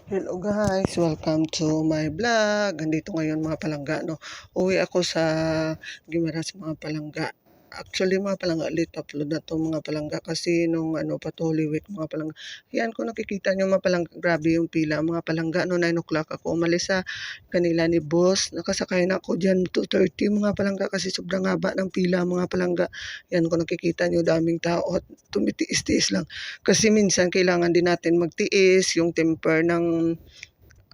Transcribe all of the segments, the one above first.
Hello guys, welcome to my vlog. Andito ngayon mga palangga, no. Uwi ako sa Guimaras mga palangga. Actually mga palangga, late upload na to mga palangga kasi nung pa to, Holy Week mga palangga. Yan kung nakikita nyo mga palangga, grabe yung pila mga palangga. No, 9 o'clock ako umalis sa kanila ni boss. Nakasakay na ako dyan 2:30 mga palangga kasi sobrang haba ng pila mga palangga. Yan kung nakikita nyo, daming tao at tumitiis-tiis lang. Kasi minsan kailangan din natin magtiis yung temper ng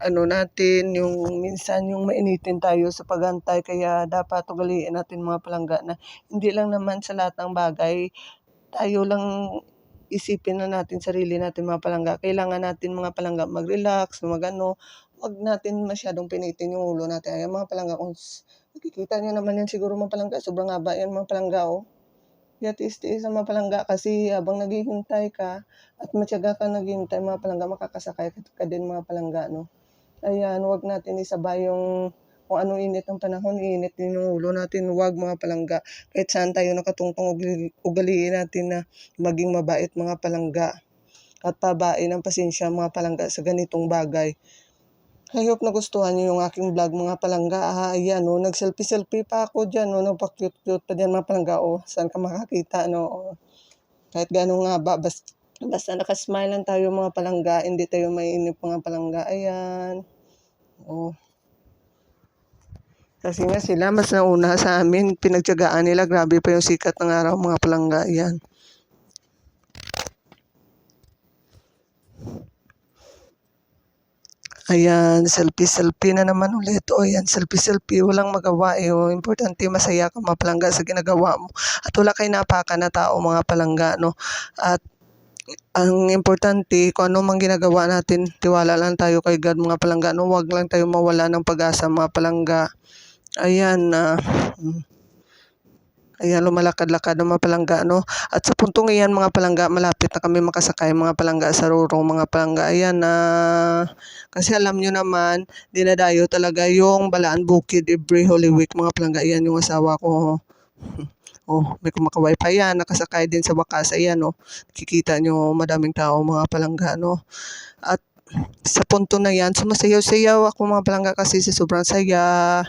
natin, yung minsan yung mainitin tayo sa pagantay kaya dapat ugaliin natin mga palangga na hindi lang naman sa lahat ng bagay tayo lang isipin na natin sarili natin mga palangga. Kailangan natin mga palangga mag-relax, wag natin masyadong pinitin yung ulo natin. Ayan mga palangga, kung nakikita niyo naman yan siguro mga palangga, sobrang haba yan mga palangga oh. Kaya tiis-tiis ang mga palangga kasi habang naghihintay ka at matyaga ka naghihintay mga palangga, makakasakay ka din mga palangga, no? Ayan, huwag natin isabay yung kung anong init ng panahon, init din yung ulo natin. Huwag mga palangga. Kahit saan tayo nakatungtong, ugaliin natin na maging mabait mga palangga. At pabain ang pasensya mga palangga sa ganitong bagay. I hope nagustuhan niyo yung aking vlog mga palangga. Ayan, no, nag-selfie-selfie pa ako dyan, no, nagpa-cute-cute pa dyan mga palangga. Saan ka makakita, no? Kahit gano'n nga ba, basta nakasmile lang tayo mga palangga, hindi tayo mainip mga palangga. Ayan. Oh. Kasi nga sila mas nauna sa amin, pinagtiyagaan nila, grabe pa yung sikat ng araw mga palangga. Ayan. Ayan, selfie-selfie na naman ulit. O yan, selfie-selfie, walang magawa eh. O, importante masaya ka mga palangga sa ginagawa mo. At wala kayo napaka na tao mga palangga, no? At ang importante, kung ano mang ginagawa natin, tiwala lang tayo kay God mga palangga, no? Huwag lang tayo mawala ng pag-asa mga palangga. Ayan, ayan, lumalakad-lakad ng mga palangga, no? At sa puntong iyan, mga palangga, malapit na kami makasakay, mga palangga, sa Rurong, mga palangga. Ayan, kasi alam nyo naman, dinadayo talaga yung Balaan Bukid every Holy Week, mga palangga. Ayan yung asawa ko. Oh, may kumakaway pa yan, nakasakay din sa wakas. Ayan, oh, kikita nyo, madaming tao, mga palangga, no? At sa punto na yan, sumasayaw-sayaw ako mga palangga kasi sa sobrang saya.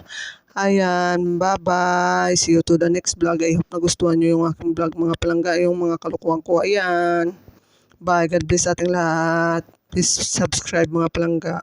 Ayan, bye-bye. See you to the next vlog. I hope nagustuhan nyo yung aking vlog mga palangga, yung mga kalukuhan ko. Ayan. Bye. God bless ating lahat. Please subscribe mga palangga.